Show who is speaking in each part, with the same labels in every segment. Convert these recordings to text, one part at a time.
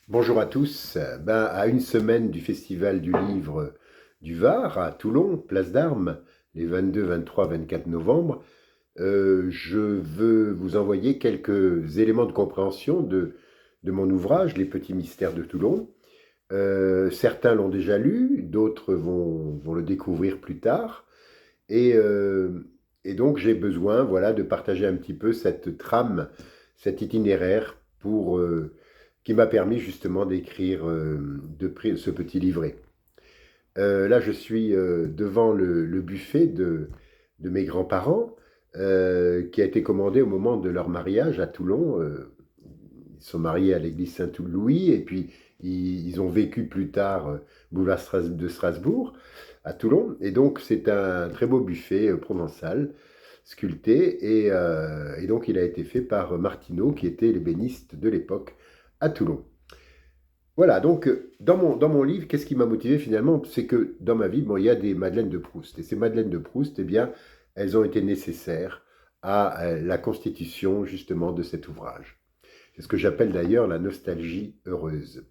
Speaker 1: Bonjour à tous. À une semaine du Festival du Livre du Var à Toulon, place d'Armes, les 22, 23, 24 novembre, je veux vous envoyer quelques éléments de compréhension de mon ouvrage, Les Petits Mystères de Toulon. Certains l'ont déjà lu, d'autres vont le découvrir plus tard. Et, euh, et donc j'ai besoin, voilà, de partager un petit peu cette trame, cet itinéraire qui m'a permis justement d'écrire ce petit livret. Là, je suis devant le buffet de mes grands-parents, qui a été commandé au moment de leur mariage à Toulon. Ils sont mariés à l'église Saint-Louis et puis ils ont vécu plus tard boulevard de Strasbourg à Toulon. Et donc, c'est un très beau buffet provençal, sculpté. Et donc, il a été fait par Martineau, qui était l'ébéniste de l'époque à Toulon. Voilà, donc dans mon livre, qu'est-ce qui m'a motivé finalement? C'est que dans ma vie, bon, il y a des Madeleines de Proust. Et ces Madeleines de Proust, eh bien, elles ont été nécessaires à la constitution justement de cet ouvrage. C'est ce que j'appelle d'ailleurs la nostalgie heureuse,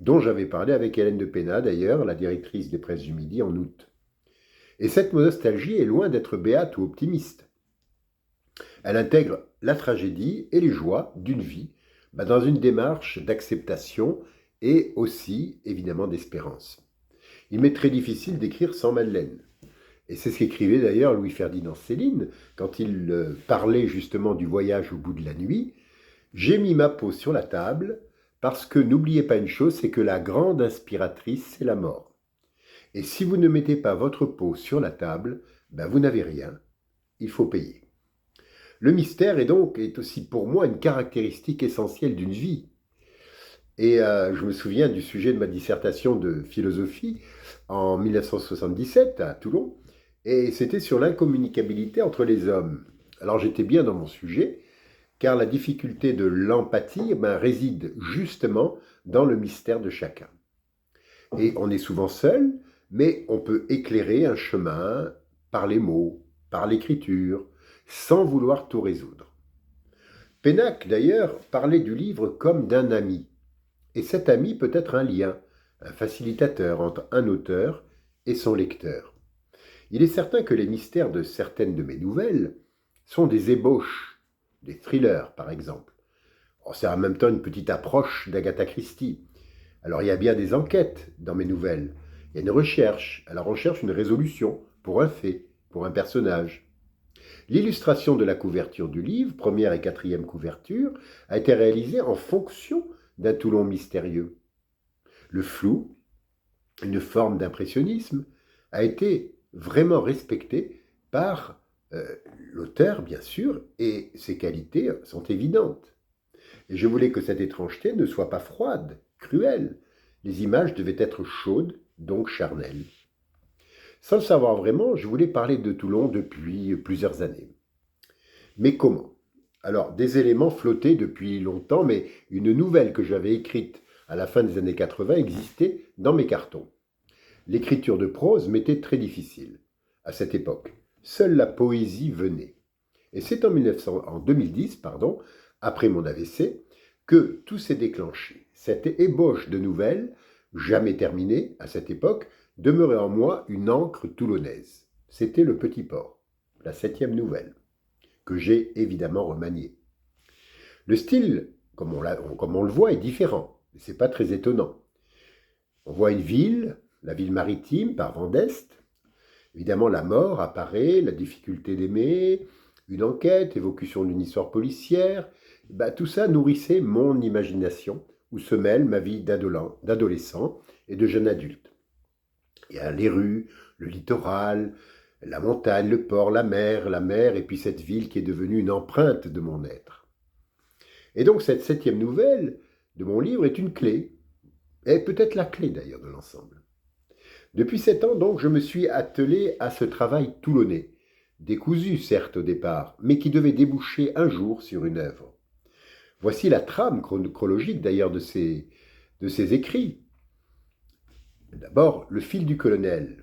Speaker 1: dont j'avais parlé avec Hélène de Pénat d'ailleurs, la directrice des Presses du Midi, en août. Et cette nostalgie est loin d'être béate ou optimiste. Elle intègre la tragédie et les joies d'une vie dans une démarche d'acceptation et aussi, évidemment, d'espérance. Il m'est très difficile d'écrire sans Madeleine. Et c'est ce qu'écrivait d'ailleurs Louis-Ferdinand Céline quand il parlait justement du voyage au bout de la nuit. J'ai mis ma peau sur la table parce que n'oubliez pas une chose, c'est que la grande inspiratrice, c'est la mort. Et si vous ne mettez pas votre peau sur la table, vous n'avez rien, il faut payer. Le mystère est aussi pour moi une caractéristique essentielle d'une vie. Et je me souviens du sujet de ma dissertation de philosophie en 1977 à Toulon, et c'était sur l'incommunicabilité entre les hommes. Alors j'étais bien dans mon sujet, car la difficulté de l'empathie réside justement dans le mystère de chacun. Et on est souvent seul, mais on peut éclairer un chemin par les mots, par l'écriture, sans vouloir tout résoudre. Pénac, d'ailleurs, parlait du livre comme d'un ami. Et cet ami peut être un lien, un facilitateur entre un auteur et son lecteur. Il est certain que les mystères de certaines de mes nouvelles sont des ébauches, des thrillers par exemple. C'est en même temps une petite approche d'Agatha Christie. Alors il y a bien des enquêtes dans mes nouvelles. Il y a une recherche. Alors on cherche une résolution pour un fait, pour un personnage. L'illustration de la couverture du livre, première et quatrième couverture, a été réalisée en fonction d'un Toulon mystérieux. Le flou, une forme d'impressionnisme, a été vraiment respecté par l'auteur, bien sûr, et ses qualités sont évidentes. Et je voulais que cette étrangeté ne soit pas froide, cruelle. Les images devaient être chaudes, donc charnelles. Sans le savoir vraiment, je voulais parler de Toulon depuis plusieurs années. Mais comment? Alors, des éléments flottaient depuis longtemps, mais une nouvelle que j'avais écrite à la fin des années 80 existait dans mes cartons. L'écriture de prose m'était très difficile à cette époque. Seule la poésie venait. Et c'est en 2010, après mon AVC, que tout s'est déclenché. Cette ébauche de nouvelles, jamais terminée à cette époque, demeurait en moi une encre toulonnaise. C'était Le Petit Port, la 7e nouvelle, que j'ai évidemment remaniée. Le style, comme on le voit, est différent. Ce n'est pas très étonnant. On voit une ville, la ville maritime, par vent d'Est. Évidemment, la mort apparaît, la difficulté d'aimer, une enquête, évocation d'une histoire policière. Tout ça nourrissait mon imagination, où se mêle ma vie d'adolescent et de jeune adulte. Il y a les rues, le littoral, la montagne, le port, la mer, et puis cette ville qui est devenue une empreinte de mon être. Et donc cette 7e nouvelle de mon livre est une clé, et peut-être la clé d'ailleurs de l'ensemble. Depuis 7 ans, donc, je me suis attelé à ce travail toulonnais, décousu certes au départ, mais qui devait déboucher un jour sur une œuvre. Voici la trame chronologique d'ailleurs de ces écrits. D'abord, le fil du colonel.